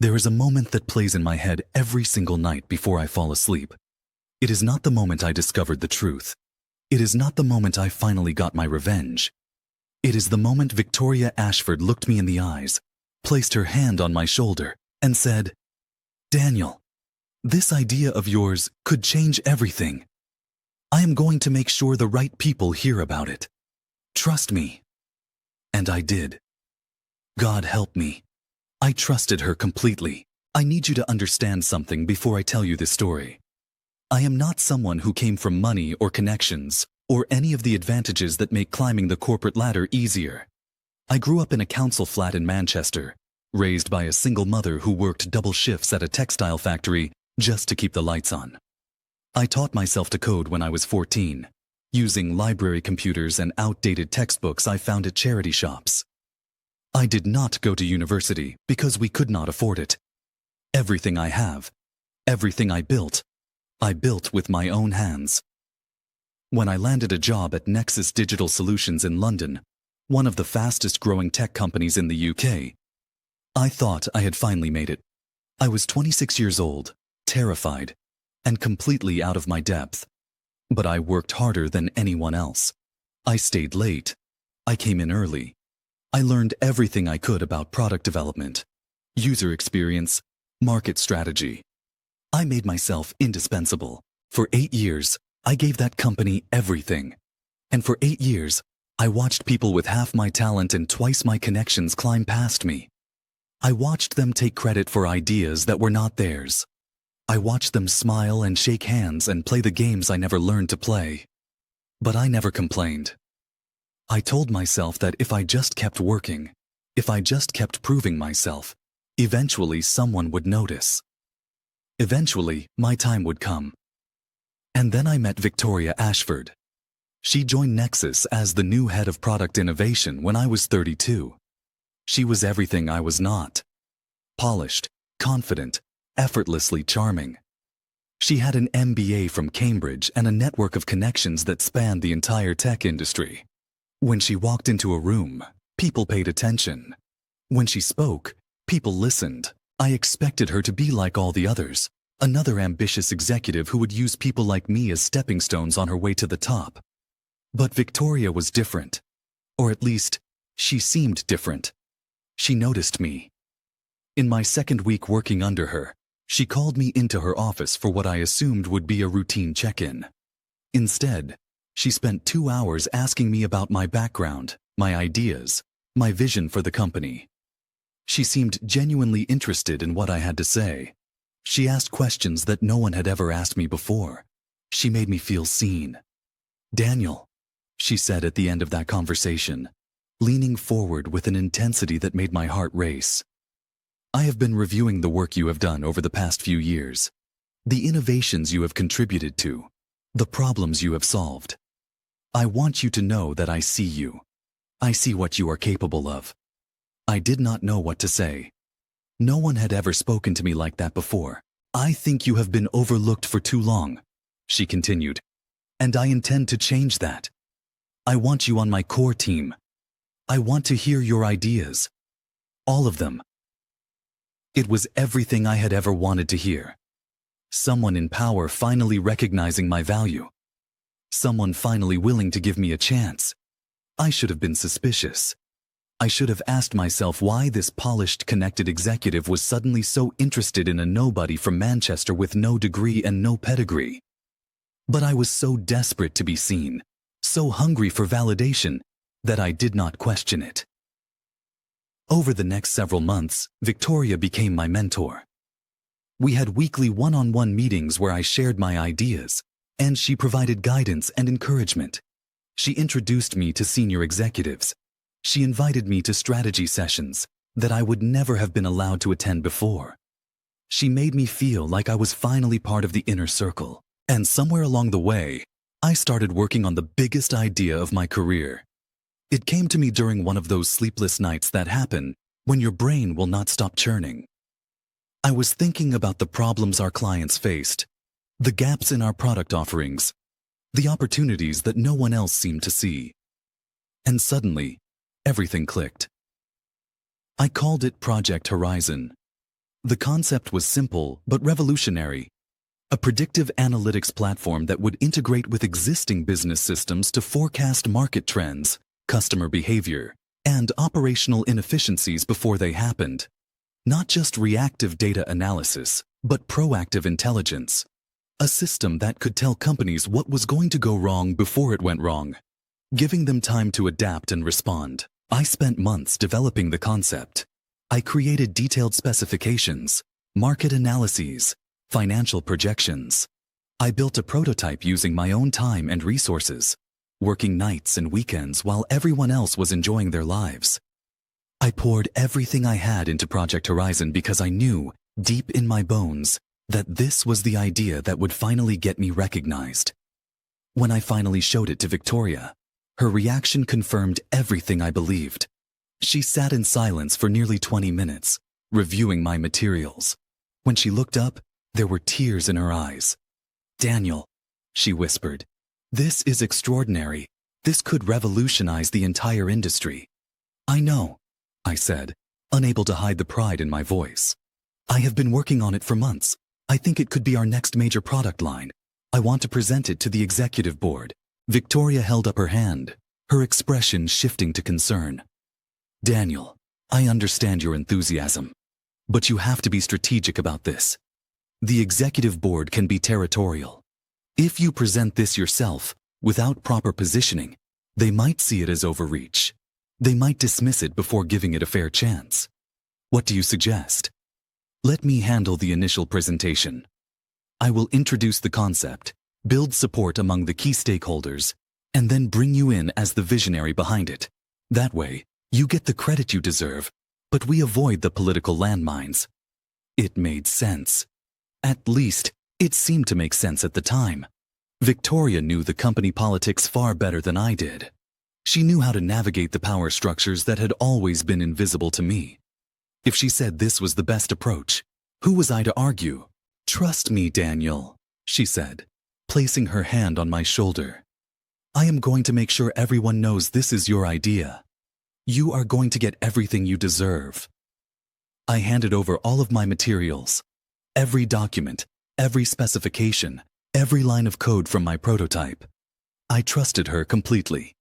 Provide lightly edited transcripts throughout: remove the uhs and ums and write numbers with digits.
There is a moment that plays in my head every single night before I fall asleep. It is not the moment I discovered the truth. It is not the moment I finally got my revenge. It is the moment Victoria Ashford looked me in the eyes, placed her hand on my shoulder, and said, "Daniel, this idea of yours could change everything. I am going to make sure the right people hear about it. Trust me." And I did. God help me. I trusted her completely. I need you to understand something before I tell you this story. I am not someone who came from money or connections, or any of the advantages that make climbing the corporate ladder easier. I grew up in a council flat in Manchester, raised by a single mother who worked double shifts at a textile factory just to keep the lights on. I taught myself to code when I was 14, using library computers and outdated textbooks I found at charity shops. I did not go to university because we could not afford it. Everything I have, everything I built with my own hands. When I landed a job at Nexus Digital Solutions in London, one of the fastest growing tech companies in the UK, I thought I had finally made it. I was 26 years old, terrified, and completely out of my depth. But I worked harder than anyone else. I stayed late. I came in early. I learned everything I could about product development, user experience, market strategy. I made myself indispensable. For 8 years, I gave that company everything. And for 8 years, I watched people with half my talent and twice my connections climb past me. I watched them take credit for ideas that were not theirs. I watched them smile and shake hands and play the games I never learned to play. But I never complained. I told myself that if I just kept working, if I just kept proving myself, eventually someone would notice. Eventually, my time would come. And then I met Victoria Ashford. She joined Nexus as the new head of product innovation when I was 32. She was everything I was not. Polished, confident, effortlessly charming. She had an MBA from Cambridge and a network of connections that spanned the entire tech industry. When she walked into a room, people paid attention. When she spoke, people listened. I expected her to be like all the others, another ambitious executive who would use people like me as stepping stones on her way to the top. But Victoria was different. Or at least, she seemed different. She noticed me. In my second week working under her, she called me into her office for what I assumed would be a routine check-in. Instead, she spent 2 hours asking me about my background, my ideas, my vision for the company. She seemed genuinely interested in what I had to say. She asked questions that no one had ever asked me before. She made me feel seen. "Daniel," she said at the end of that conversation, leaning forward with an intensity that made my heart race. "I have been reviewing the work you have done over the past few years, the innovations you have contributed to, the problems you have solved. I want you to know that I see you. I see what you are capable of." I did not know what to say. No one had ever spoken to me like that before. "I think you have been overlooked for too long," she continued, "and I intend to change that. I want you on my core team. I want to hear your ideas. All of them." It was everything I had ever wanted to hear. Someone in power finally recognizing my value. Someone finally willing to give me a chance. I should have been suspicious. I should have asked myself why this polished, connected executive was suddenly so interested in a nobody from Manchester with no degree and no pedigree. But I was so desperate to be seen, so hungry for validation, that I did not question it. Over the next several months, Victoria became my mentor. We had weekly one-on-one meetings where I shared my ideas, and she provided guidance and encouragement. She introduced me to senior executives. She invited me to strategy sessions that I would never have been allowed to attend before. She made me feel like I was finally part of the inner circle. And somewhere along the way, I started working on the biggest idea of my career. It came to me during one of those sleepless nights that happen when your brain will not stop churning. I was thinking about the problems our clients faced, the gaps in our product offerings, the opportunities that no one else seemed to see. And suddenly, everything clicked. I called it Project Horizon. The concept was simple but revolutionary. A predictive analytics platform that would integrate with existing business systems to forecast market trends, customer behavior, and operational inefficiencies before they happened. Not just reactive data analysis, but proactive intelligence. A system that could tell companies what was going to go wrong before it went wrong, giving them time to adapt and respond. I spent months developing the concept. I created detailed specifications, market analyses, financial projections. I built a prototype using my own time and resources, working nights and weekends while everyone else was enjoying their lives. I poured everything I had into Project Horizon because I knew, deep in my bones, that this was the idea that would finally get me recognized. When I finally showed it to Victoria, her reaction confirmed everything I believed. She sat in silence for nearly 20 minutes, reviewing my materials. When she looked up, there were tears in her eyes. "Daniel," she whispered, "this is extraordinary. This could revolutionize the entire industry." "I know," I said, unable to hide the pride in my voice. "I have been working on it for months. I think it could be our next major product line. I want to present it to the executive board." Victoria held up her hand, her expression shifting to concern. "Daniel, I understand your enthusiasm, but you have to be strategic about this. The executive board can be territorial. If you present this yourself, without proper positioning, they might see it as overreach. They might dismiss it before giving it a fair chance. What do you suggest? Let me handle the initial presentation. I will introduce the concept, build support among the key stakeholders, and then bring you in as the visionary behind it. That way, you get the credit you deserve, but we avoid the political landmines." It made sense. At least, it seemed to make sense at the time. Victoria knew the company politics far better than I did. She knew how to navigate the power structures that had always been invisible to me. If she said this was the best approach, who was I to argue? "Trust me, Daniel," she said, placing her hand on my shoulder. "I am going to make sure everyone knows this is your idea. You are going to get everything you deserve." I handed over all of my materials. Every document, every specification, every line of code from my prototype. I trusted her completely.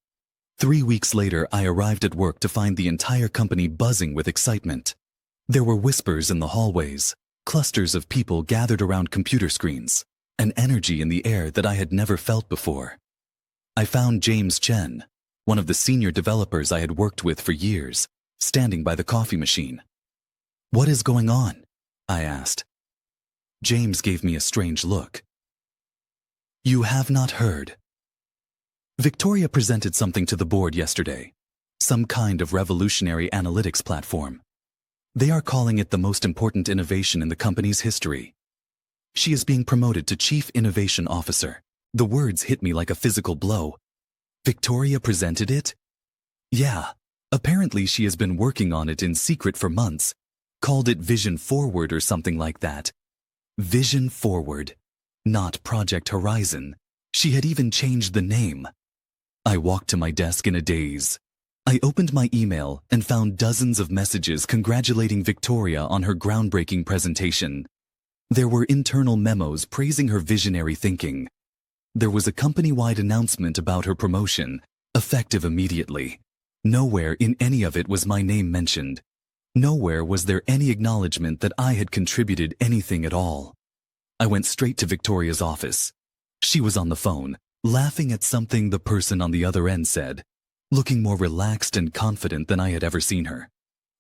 3 weeks later, I arrived at work to find the entire company buzzing with excitement. There were whispers in the hallways, clusters of people gathered around computer screens, an energy in the air that I had never felt before. I found James Chen, one of the senior developers I had worked with for years, standing by the coffee machine. "What is going on?" I asked. James gave me a strange look. "You have not heard. Victoria presented something to the board yesterday, some kind of revolutionary analytics platform. They are calling it the most important innovation in the company's history. She is being promoted to Chief Innovation Officer." The words hit me like a physical blow. Victoria presented it? Yeah, apparently she has been working on it in secret for months, called it Vision Forward or something like that. Vision Forward, not Project Horizon. She had even changed the name. I walked to my desk in a daze. I opened my email and found dozens of messages congratulating Victoria on her groundbreaking presentation. There were internal memos praising her visionary thinking. There was a company-wide announcement about her promotion, effective immediately. Nowhere in any of it was my name mentioned. Nowhere was there any acknowledgement that I had contributed anything at all. I went straight to Victoria's office. She was on the phone, laughing at something the person on the other end said, looking more relaxed and confident than I had ever seen her.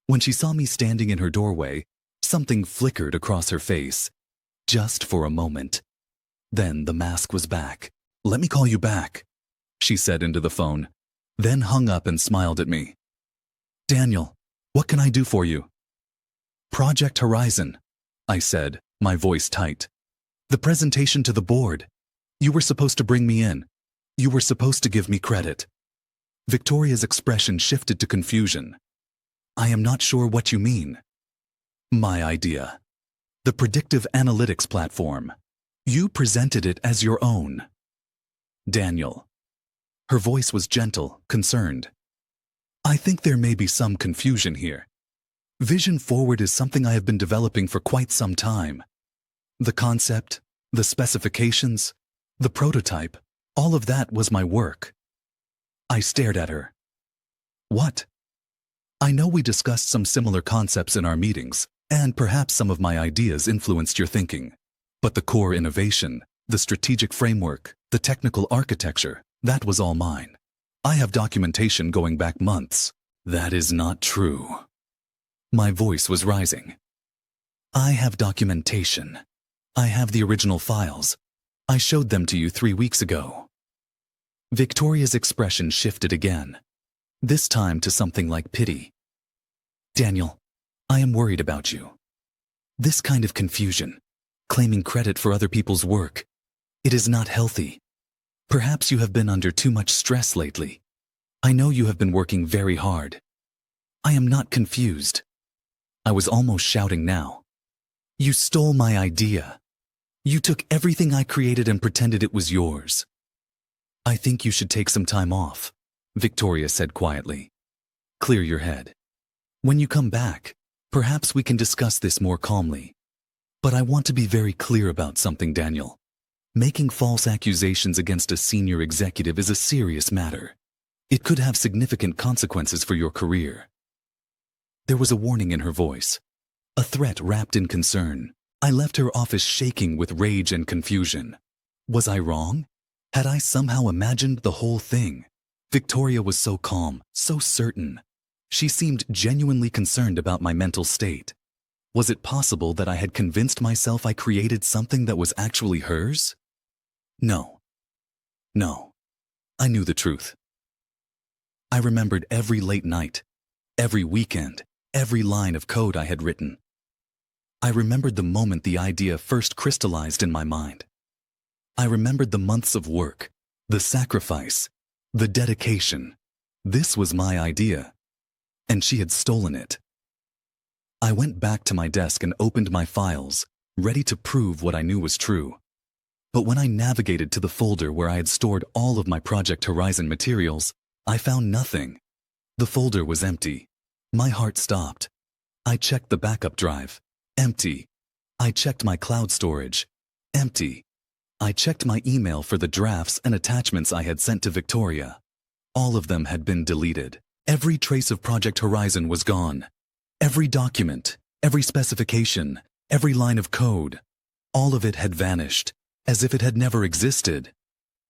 When she saw me standing in her doorway, something flickered across her face. Just for a moment. Then the mask was back. "Let me call you back," she said into the phone, then hung up and smiled at me. "Daniel, what can I do for you?" "Project Horizon," I said, my voice tight. "The presentation to the board. You were supposed to bring me in. You were supposed to give me credit." Victoria's expression shifted to confusion. "I am not sure what you mean." "My idea. The predictive analytics platform. You presented it as your own." "Daniel." Her voice was gentle, concerned. "I think there may be some confusion here. Vision forward is something I have been developing for quite some time. The concept, the specifications, the prototype, all of that was my work. I stared at her. What? I know we discussed some similar concepts in our meetings, and perhaps some of my ideas influenced your thinking. But the core innovation, the strategic framework, the technical architecture, that was all mine. I have documentation going back months. That is not true. My voice was rising. I have documentation. I have the original files. I showed them to you 3 weeks ago. Victoria's expression shifted again, this time to something like pity. Daniel, I am worried about you. This kind of confusion, claiming credit for other people's work, it is not healthy. Perhaps you have been under too much stress lately. I know you have been working very hard. I am not confused. I was almost shouting now. You stole my idea. You took everything I created and pretended it was yours. I think you should take some time off, Victoria said quietly. Clear your head. When you come back, perhaps we can discuss this more calmly. But I want to be very clear about something, Daniel. Making false accusations against a senior executive is a serious matter. It could have significant consequences for your career. There was a warning in her voice, a threat wrapped in concern. I left her office shaking with rage and confusion. Was I wrong? Had I somehow imagined the whole thing? Victoria was so calm, so certain. She seemed genuinely concerned about my mental state. Was it possible that I had convinced myself I created something that was actually hers? No. No. I knew the truth. I remembered every late night, every weekend, every line of code I had written. I remembered the moment the idea first crystallized in my mind. I remembered the months of work, the sacrifice, the dedication. This was my idea, and she had stolen it. I went back to my desk and opened my files, ready to prove what I knew was true. But when I navigated to the folder where I had stored all of my Project Horizon materials, I found nothing. The folder was empty. My heart stopped. I checked the backup drive. Empty. I checked my cloud storage. Empty. I checked my email for the drafts and attachments I had sent to Victoria. All of them had been deleted. Every trace of Project Horizon was gone. Every document, every specification, every line of code, all of it had vanished, as if it had never existed.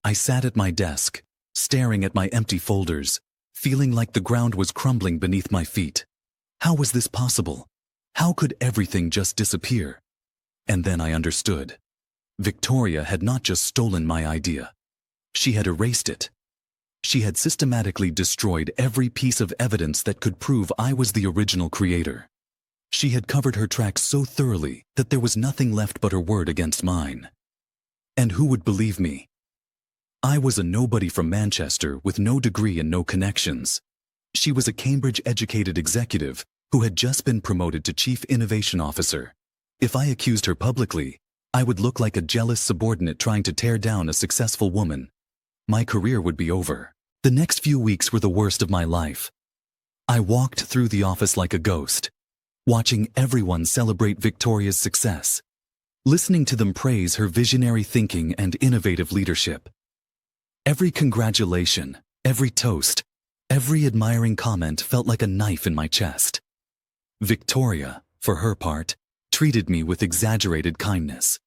I sat at my desk, staring at my empty folders, feeling like the ground was crumbling beneath my feet. How was this possible? How could everything just disappear? And then I understood. Victoria had not just stolen my idea. She had erased it. She had systematically destroyed every piece of evidence that could prove I was the original creator. She had covered her tracks so thoroughly that there was nothing left but her word against mine. And who would believe me? I was a nobody from Manchester with no degree and no connections. She was a Cambridge-educated executive who had just been promoted to Chief Innovation Officer. If I accused her publicly, I would look like a jealous subordinate trying to tear down a successful woman. My career would be over. The next few weeks were the worst of my life. I walked through the office like a ghost, watching everyone celebrate Victoria's success, listening to them praise her visionary thinking and innovative leadership. Every congratulation, every toast, every admiring comment felt like a knife in my chest. Victoria, for her part, treated me with exaggerated kindness.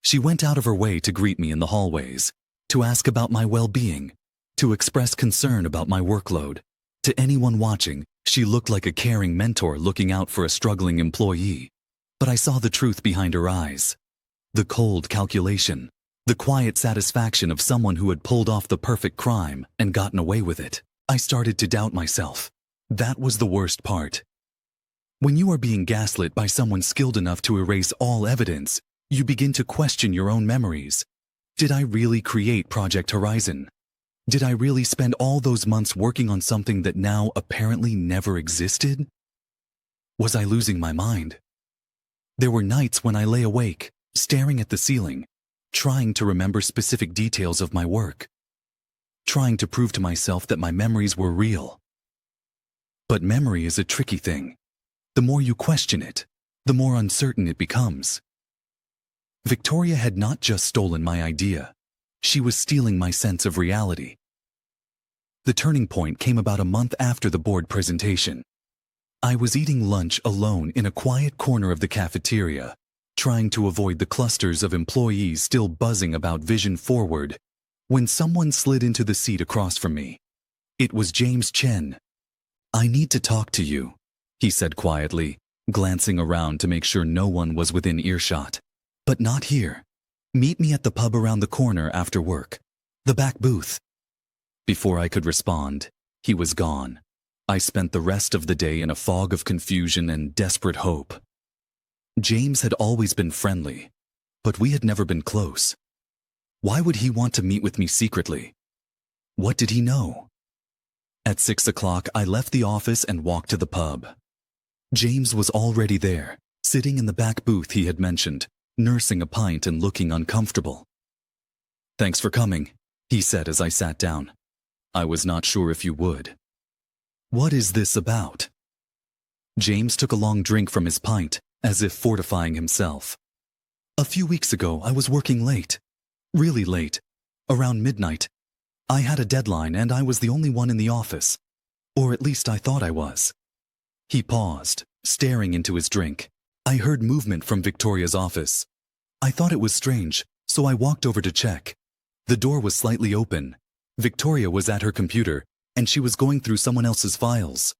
She went out of her way to greet me in the hallways, to ask about my well-being, to express concern about my workload. To anyone watching, she looked like a caring mentor looking out for a struggling employee. But I saw the truth behind her eyes. The cold calculation, the quiet satisfaction of someone who had pulled off the perfect crime and gotten away with it. I started to doubt myself. That was the worst part. When you are being gaslit by someone skilled enough to erase all evidence, you begin to question your own memories. Did I really create Project Horizon? Did I really spend all those months working on something that now apparently never existed? Was I losing my mind? There were nights when I lay awake, staring at the ceiling, trying to remember specific details of my work, trying to prove to myself that my memories were real. But memory is a tricky thing. The more you question it, the more uncertain it becomes. Victoria had not just stolen my idea. She was stealing my sense of reality. The turning point came about a month after the board presentation. I was eating lunch alone in a quiet corner of the cafeteria, trying to avoid the clusters of employees still buzzing about Vision Forward, when someone slid into the seat across from me. It was James Chen. "I need to talk to you," he said quietly, glancing around to make sure no one was within earshot. "But not here. Meet me at the pub around the corner after work. The back booth." Before I could respond, he was gone. I spent the rest of the day in a fog of confusion and desperate hope. James had always been friendly, but we had never been close. Why would he want to meet with me secretly? What did he know? At 6 o'clock, I left the office and walked to the pub. James was already there, sitting in the back booth he had mentioned, nursing a pint and looking uncomfortable. "Thanks for coming," he said as I sat down. "I was not sure if you would." "What is this about?" James took a long drink from his pint, as if fortifying himself. "A few weeks ago, I was working late. Really late. Around midnight. I had a deadline and I was the only one in the office. Or at least I thought I was." He paused, staring into his drink. "I heard movement from Victoria's office. I thought it was strange, so I walked over to check. The door was slightly open. Victoria was at her computer, and she was going through someone else's files.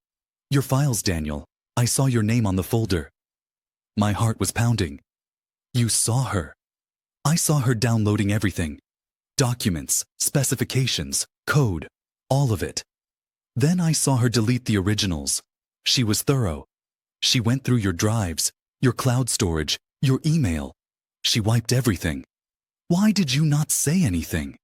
Your files, Daniel. I saw your name on the folder." My heart was pounding. "You saw her?" "I saw her downloading everything. Documents, specifications, code, all of it. Then I saw her delete the originals. She was thorough. She went through your drives, your cloud storage, your email. She wiped everything. Why did you not say anything?"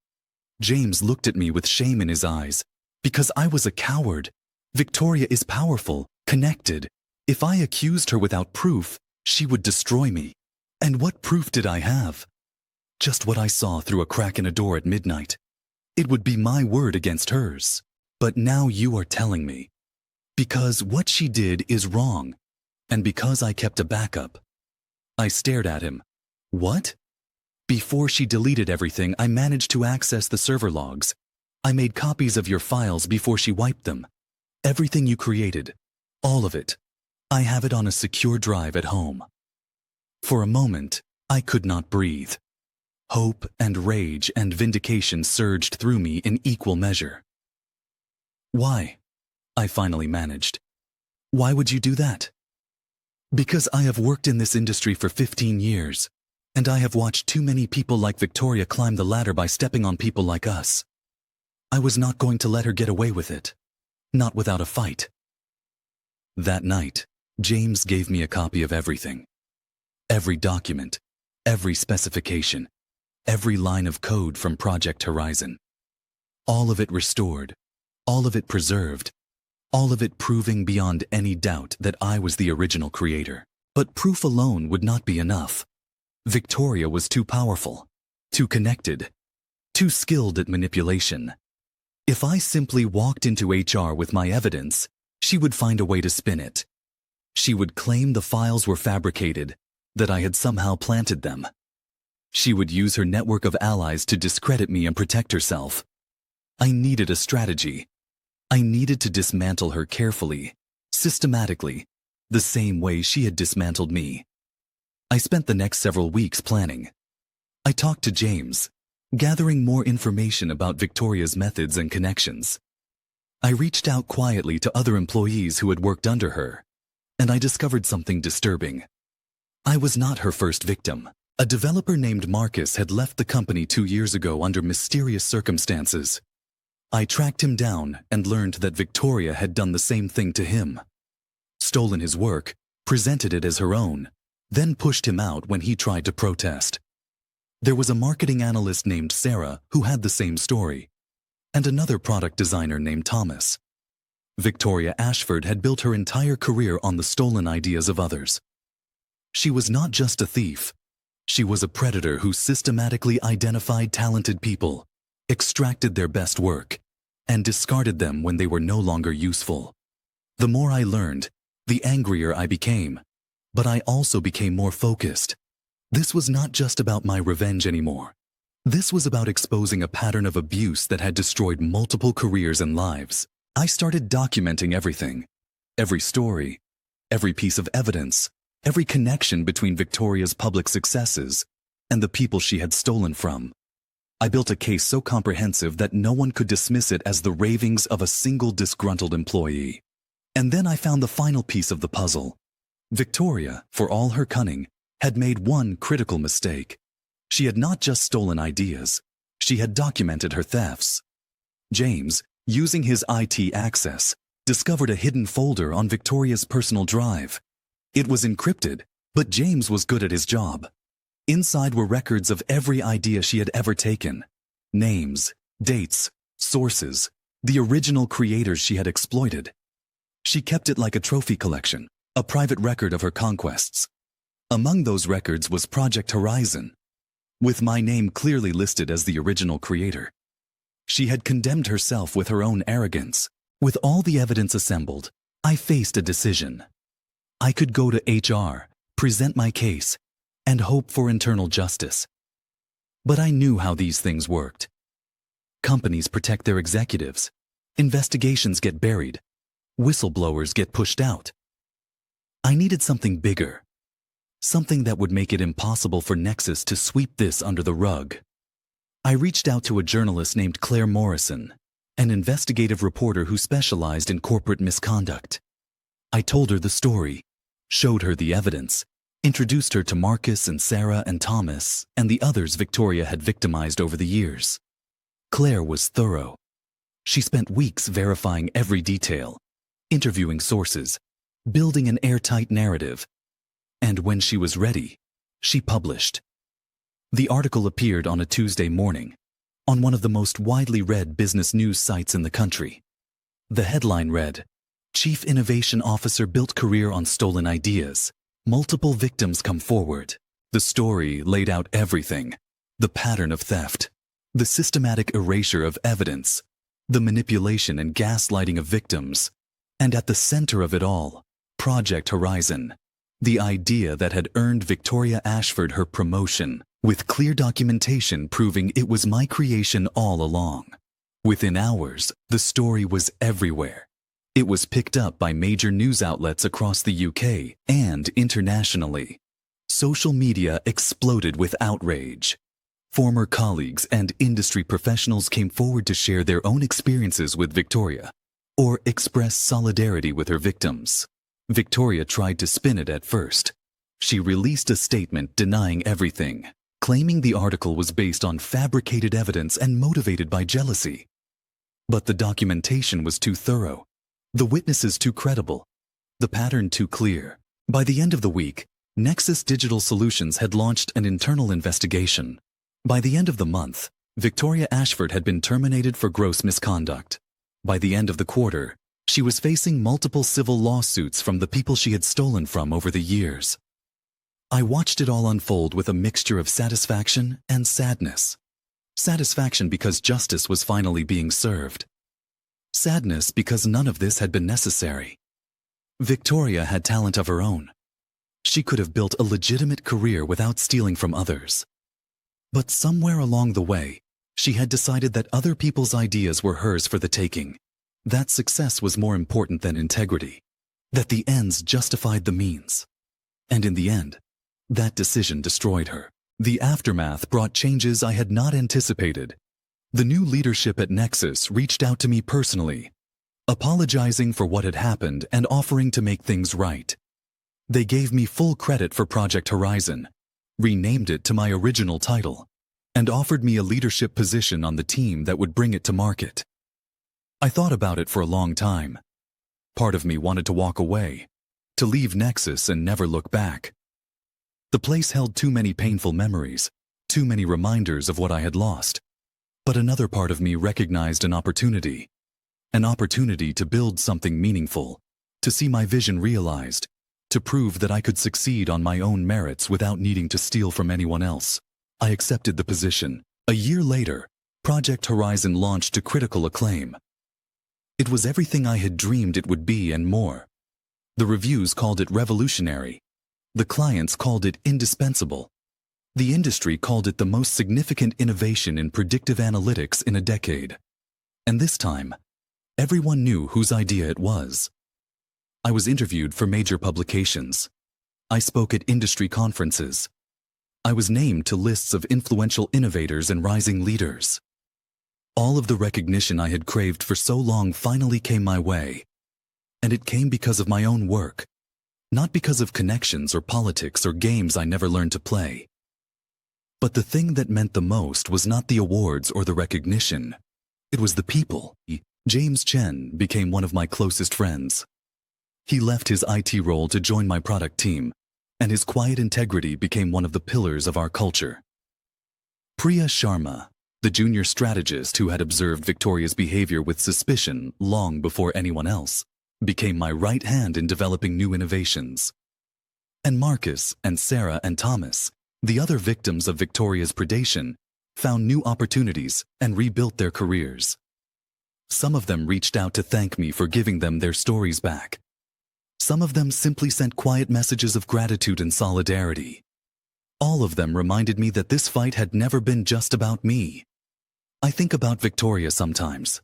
James looked at me with shame in his eyes. "Because I was a coward. Victoria is powerful, connected. If I accused her without proof, she would destroy me. And what proof did I have? Just what I saw through a crack in a door at midnight. It would be my word against hers. But now you are telling me. Because what she did is wrong. And because I kept a backup." I stared at him. "What?" "Before she deleted everything, I managed to access the server logs. I made copies of your files before she wiped them. Everything you created. All of it. I have it on a secure drive at home." For a moment, I could not breathe. Hope and rage and vindication surged through me in equal measure. "Why?" I finally managed. "Why would you do that?" "Because I have worked in this industry for 15 years, and I have watched too many people like Victoria climb the ladder by stepping on people like us. I was not going to let her get away with it. Not without a fight." That night, James gave me a copy of everything. Every document, every specification, every line of code from Project Horizon. All of it restored, all of it preserved, all of it proving beyond any doubt that I was the original creator. But proof alone would not be enough. Victoria was too powerful, too connected, too skilled at manipulation. If I simply walked into HR with my evidence, she would find a way to spin it. She would claim the files were fabricated, that I had somehow planted them. She would use her network of allies to discredit me and protect herself. I needed a strategy. I needed to dismantle her carefully, systematically, the same way she had dismantled me. I spent the next several weeks planning. I talked to James, gathering more information about Victoria's methods and connections. I reached out quietly to other employees who had worked under her, and I discovered something disturbing. I was not her first victim. A developer named Marcus had left the company 2 years ago under mysterious circumstances. I tracked him down and learned that Victoria had done the same thing to him. Stolen his work, presented it as her own, then pushed him out when he tried to protest. There was a marketing analyst named Sarah who had the same story, and another product designer named Thomas. Victoria Ashford had built her entire career on the stolen ideas of others. She was not just a thief. She was a predator who systematically identified talented people, extracted their best work, and discarded them when they were no longer useful. The more I learned, the angrier I became. But I also became more focused. This was not just about my revenge anymore. This was about exposing a pattern of abuse that had destroyed multiple careers and lives. I started documenting everything. Every story, every piece of evidence, every connection between Victoria's public successes and the people she had stolen from. I built a case so comprehensive that no one could dismiss it as the ravings of a single disgruntled employee. And then I found the final piece of the puzzle. Victoria, for all her cunning, had made one critical mistake. She had not just stolen ideas, she had documented her thefts. James, using his IT access, discovered a hidden folder on Victoria's personal drive. It was encrypted, but James was good at his job. Inside were records of every idea she had ever taken. Names, dates, sources, the original creators she had exploited. She kept it like a trophy collection, a private record of her conquests. Among those records was Project Horizon, with my name clearly listed as the original creator. She had condemned herself with her own arrogance. With all the evidence assembled, I faced a decision. I could go to HR, present my case, and hope for internal justice. But I knew how these things worked. Companies protect their executives. Investigations get buried. Whistleblowers get pushed out. I needed something bigger. Something that would make it impossible for Nexus to sweep this under the rug. I reached out to a journalist named Claire Morrison, an investigative reporter who specialized in corporate misconduct. I told her the story, showed her the evidence, introduced her to Marcus and Sarah and Thomas and the others Victoria had victimized over the years. Claire was thorough. She spent weeks verifying every detail, interviewing sources, building an airtight narrative. And when she was ready, she published. The article appeared on a Tuesday morning, on one of the most widely read business news sites in the country. The headline read, "Chief Innovation Officer Built Career on Stolen Ideas. Multiple Victims Come Forward." The story laid out everything: the pattern of theft, the systematic erasure of evidence, the manipulation and gaslighting of victims, and at the center of it all, Project Horizon, the idea that had earned Victoria Ashford her promotion, with clear documentation proving it was my creation all along. Within hours, the story was everywhere. It was picked up by major news outlets across the UK and internationally. Social media exploded with outrage. Former colleagues and industry professionals came forward to share their own experiences with Victoria, or express solidarity with her victims. Victoria tried to spin it at first. She released a statement denying everything, claiming the article was based on fabricated evidence and motivated by jealousy. But the documentation was too thorough, the witnesses too credible, the pattern too clear. By the end of the week, Nexus Digital Solutions had launched an internal investigation. By the end of the month, Victoria Ashford had been terminated for gross misconduct. By the end of the quarter, she was facing multiple civil lawsuits from the people she had stolen from over the years. I watched it all unfold with a mixture of satisfaction and sadness. Satisfaction because justice was finally being served. Sadness because none of this had been necessary. Victoria had talent of her own. She could have built a legitimate career without stealing from others. But somewhere along the way, she had decided that other people's ideas were hers for the taking. That success was more important than integrity. That the ends justified the means. And in the end, that decision destroyed her. The aftermath brought changes I had not anticipated. The new leadership at Nexus reached out to me personally, apologizing for what had happened and offering to make things right. They gave me full credit for Project Horizon, renamed it to my original title, and offered me a leadership position on the team that would bring it to market. I thought about it for a long time. Part of me wanted to walk away, to leave Nexus and never look back. The place held too many painful memories, too many reminders of what I had lost. But another part of me recognized an opportunity to build something meaningful, to see my vision realized, to prove that I could succeed on my own merits without needing to steal from anyone else. I accepted the position. A year later, Project Horizon launched to critical acclaim. It was everything I had dreamed it would be and more. The reviews called it revolutionary. The clients called it indispensable. The industry called it the most significant innovation in predictive analytics in a decade. And this time, everyone knew whose idea it was. I was interviewed for major publications. I spoke at industry conferences. I was named to lists of influential innovators and rising leaders. All of the recognition I had craved for so long finally came my way. And it came because of my own work, not because of connections or politics or games I never learned to play. But the thing that meant the most was not the awards or the recognition. It was the people. James Chen became one of my closest friends. He left his IT role to join my product team, and his quiet integrity became one of the pillars of our culture. Priya Sharma, the junior strategist who had observed Victoria's behavior with suspicion long before anyone else, became my right hand in developing new innovations. And Marcus and Sarah and Thomas, the other victims of Victoria's predation, found new opportunities and rebuilt their careers. Some of them reached out to thank me for giving them their stories back. Some of them simply sent quiet messages of gratitude and solidarity. All of them reminded me that this fight had never been just about me. I think about Victoria sometimes.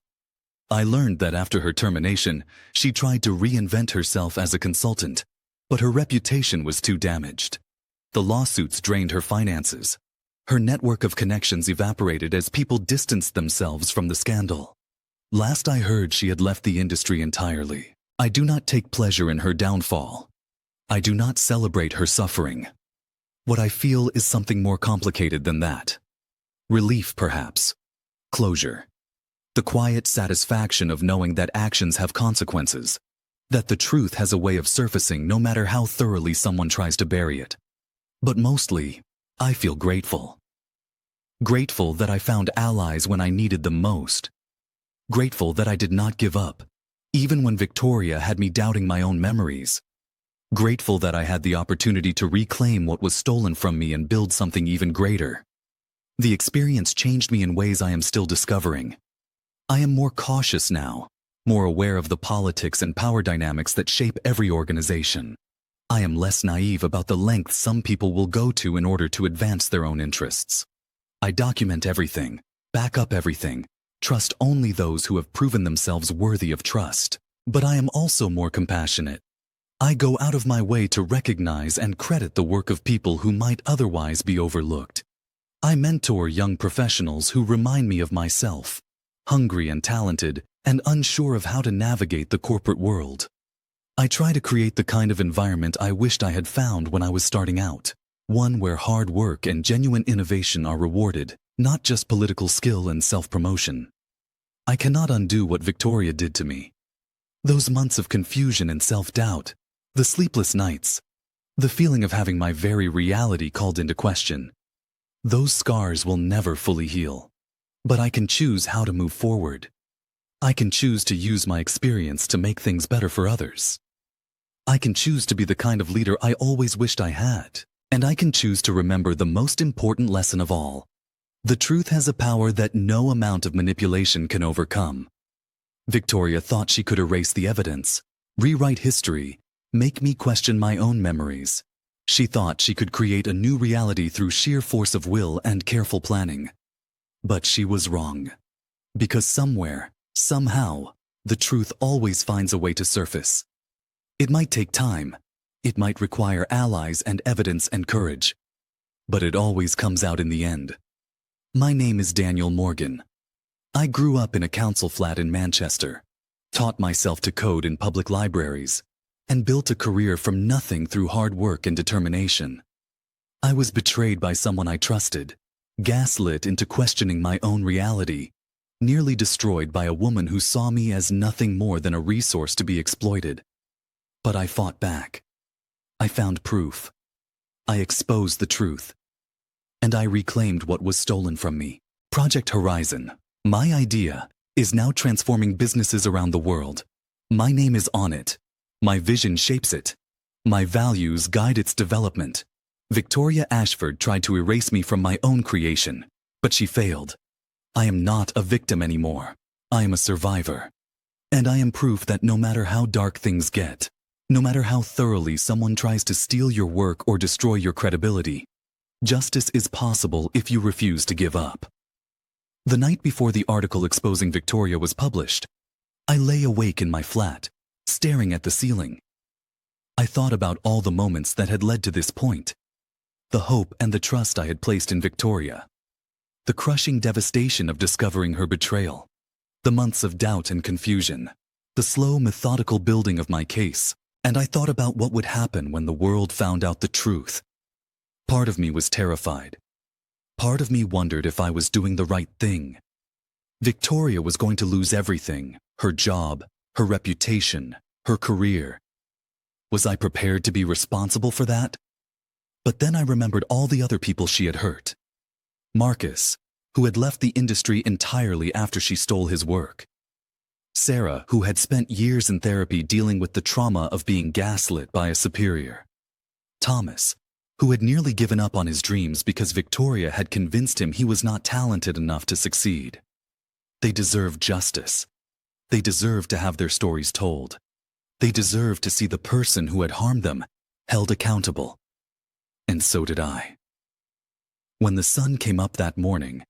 I learned that after her termination, she tried to reinvent herself as a consultant, but her reputation was too damaged. The lawsuits drained her finances. Her network of connections evaporated as people distanced themselves from the scandal. Last I heard, she had left the industry entirely. I do not take pleasure in her downfall. I do not celebrate her suffering. What I feel is something more complicated than that. Relief, perhaps. Closure. The quiet satisfaction of knowing that actions have consequences, that the truth has a way of surfacing no matter how thoroughly someone tries to bury it. But mostly, I feel grateful. Grateful that I found allies when I needed them most. Grateful that I did not give up, even when Victoria had me doubting my own memories. Grateful that I had the opportunity to reclaim what was stolen from me and build something even greater. The experience changed me in ways I am still discovering. I am more cautious now, more aware of the politics and power dynamics that shape every organization. I am less naive about the lengths some people will go to in order to advance their own interests. I document everything, back up everything, trust only those who have proven themselves worthy of trust. But I am also more compassionate. I go out of my way to recognize and credit the work of people who might otherwise be overlooked. I mentor young professionals who remind me of myself, hungry and talented, and unsure of how to navigate the corporate world. I try to create the kind of environment I wished I had found when I was starting out, one where hard work and genuine innovation are rewarded, not just political skill and self-promotion. I cannot undo what Victoria did to me. Those months of confusion and self-doubt, the sleepless nights, the feeling of having my very reality called into question. Those scars will never fully heal. But I can choose how to move forward. I can choose to use my experience to make things better for others. I can choose to be the kind of leader I always wished I had. And I can choose to remember the most important lesson of all. The truth has a power that no amount of manipulation can overcome. Victoria thought she could erase the evidence, rewrite history, make me question my own memories. She thought she could create a new reality through sheer force of will and careful planning. But she was wrong. Because somewhere, somehow, the truth always finds a way to surface. It might take time. It might require allies and evidence and courage. But it always comes out in the end. My name is Daniel Morgan. I grew up in a council flat in Manchester, taught myself to code in public libraries, and built a career from nothing through hard work and determination. I was betrayed by someone I trusted, gaslit into questioning my own reality, nearly destroyed by a woman who saw me as nothing more than a resource to be exploited. But I fought back. I found proof. I exposed the truth. And I reclaimed what was stolen from me. Project Horizon, my idea, is now transforming businesses around the world. My name is on it. My vision shapes it. My values guide its development. Victoria Ashford tried to erase me from my own creation, but she failed. I am not a victim anymore. I am a survivor. And I am proof that no matter how dark things get, No matter how thoroughly someone tries to steal your work or destroy your credibility, justice is possible if you refuse to give up. The night before the article exposing Victoria was published, I lay awake in my flat, staring at the ceiling. I thought about all the moments that had led to this point, the hope and the trust I had placed in Victoria, the crushing devastation of discovering her betrayal, the months of doubt and confusion, the slow, methodical building of my case, and I thought about what would happen when the world found out the truth. Part of me was terrified. Part of me wondered if I was doing the right thing. Victoria was going to lose everything, her job, her reputation, her career. Was I prepared to be responsible for that? But then I remembered all the other people she had hurt. Marcus, who had left the industry entirely after she stole his work. Sarah, who had spent years in therapy dealing with the trauma of being gaslit by a superior. Thomas, who had nearly given up on his dreams because Victoria had convinced him he was not talented enough to succeed. They deserved justice. They deserved to have their stories told. They deserved to see the person who had harmed them held accountable. And so did I. When the sun came up that morning,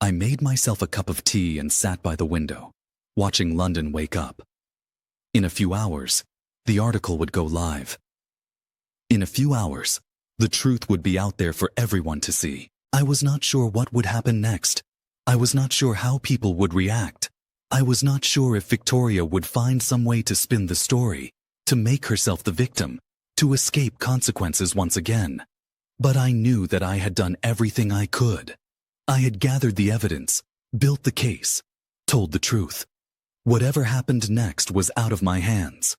I made myself a cup of tea and sat by the window, watching London wake up. In a few hours, the article would go live. In a few hours, the truth would be out there for everyone to see. I was not sure what would happen next. I was not sure how people would react. I was not sure if Victoria would find some way to spin the story, to make herself the victim, to escape consequences once again. But I knew that I had done everything I could. I had gathered the evidence, built the case, told the truth. Whatever happened next was out of my hands.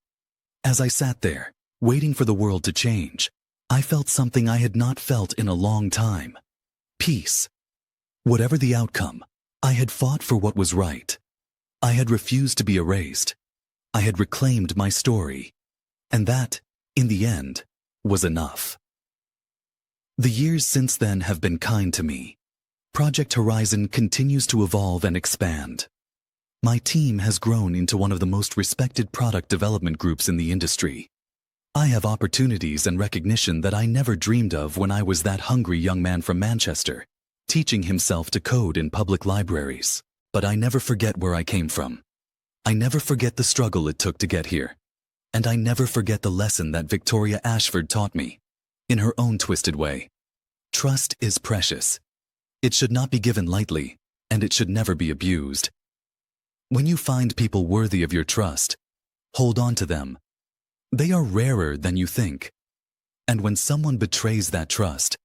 As I sat there, waiting for the world to change, I felt something I had not felt in a long time. Peace. Whatever the outcome, I had fought for what was right. I had refused to be erased. I had reclaimed my story. And that, in the end, was enough. The years since then have been kind to me. Project Horizon continues to evolve and expand. My team has grown into one of the most respected product development groups in the industry. I have opportunities and recognition that I never dreamed of when I was that hungry young man from Manchester, teaching himself to code in public libraries. But I never forget where I came from. I never forget the struggle it took to get here. And I never forget the lesson that Victoria Ashford taught me, in her own twisted way. Trust is precious. It should not be given lightly, and it should never be abused. When you find people worthy of your trust, hold on to them. They are rarer than you think. And when someone betrays that trust,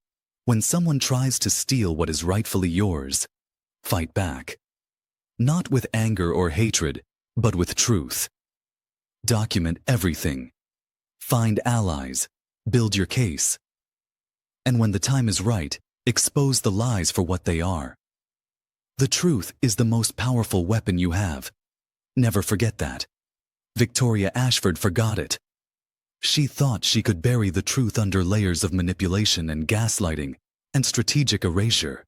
when someone tries to steal what is rightfully yours, fight back. Not with anger or hatred, but with truth. Document everything. Find allies. Build your case. And when the time is right, expose the lies for what they are. The truth is the most powerful weapon you have. Never forget that. Victoria Ashford forgot it. She thought she could bury the truth under layers of manipulation and gaslighting and strategic erasure.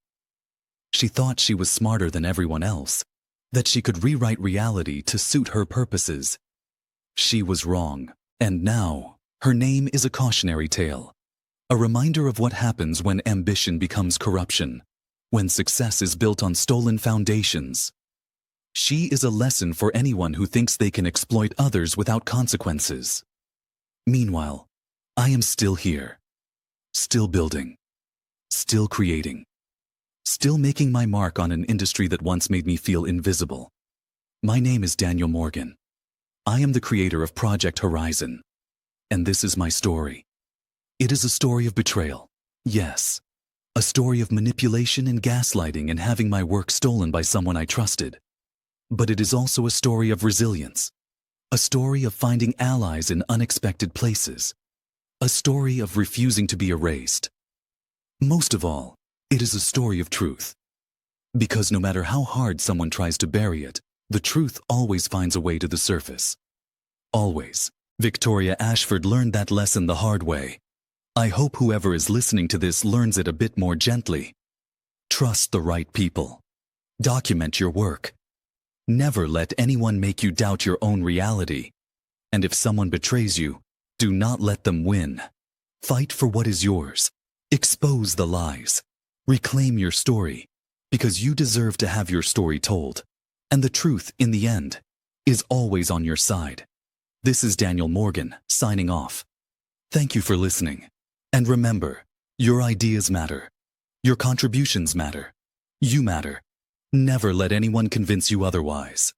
She thought she was smarter than everyone else, that she could rewrite reality to suit her purposes. She was wrong, and now her name is a cautionary tale, a reminder of what happens when ambition becomes corruption, when success is built on stolen foundations. She is a lesson for anyone who thinks they can exploit others without consequences. Meanwhile, I am still here, still building, still creating, still making my mark on an industry that once made me feel invisible. My name is Daniel Morgan. I am the creator of Project Horizon, and this is my story. It is a story of betrayal, yes, a story of manipulation and gaslighting and having my work stolen by someone I trusted. But it is also a story of resilience, a story of finding allies in unexpected places, a story of refusing to be erased. Most of all, it is a story of truth. Because no matter how hard someone tries to bury it, the truth always finds a way to the surface. Always. Victoria Ashford learned that lesson the hard way. I hope whoever is listening to this learns it a bit more gently. Trust the right people. Document your work. Never let anyone make you doubt your own reality. And if someone betrays you, Do not let them win. Fight for what is yours. Expose the lies. Reclaim your story, because you deserve to have your story told. And the truth, in the end, is always on your side. This is Daniel Morgan, signing off. Thank you for listening. And remember, your ideas matter. Your contributions matter. You matter. Never let anyone convince you otherwise.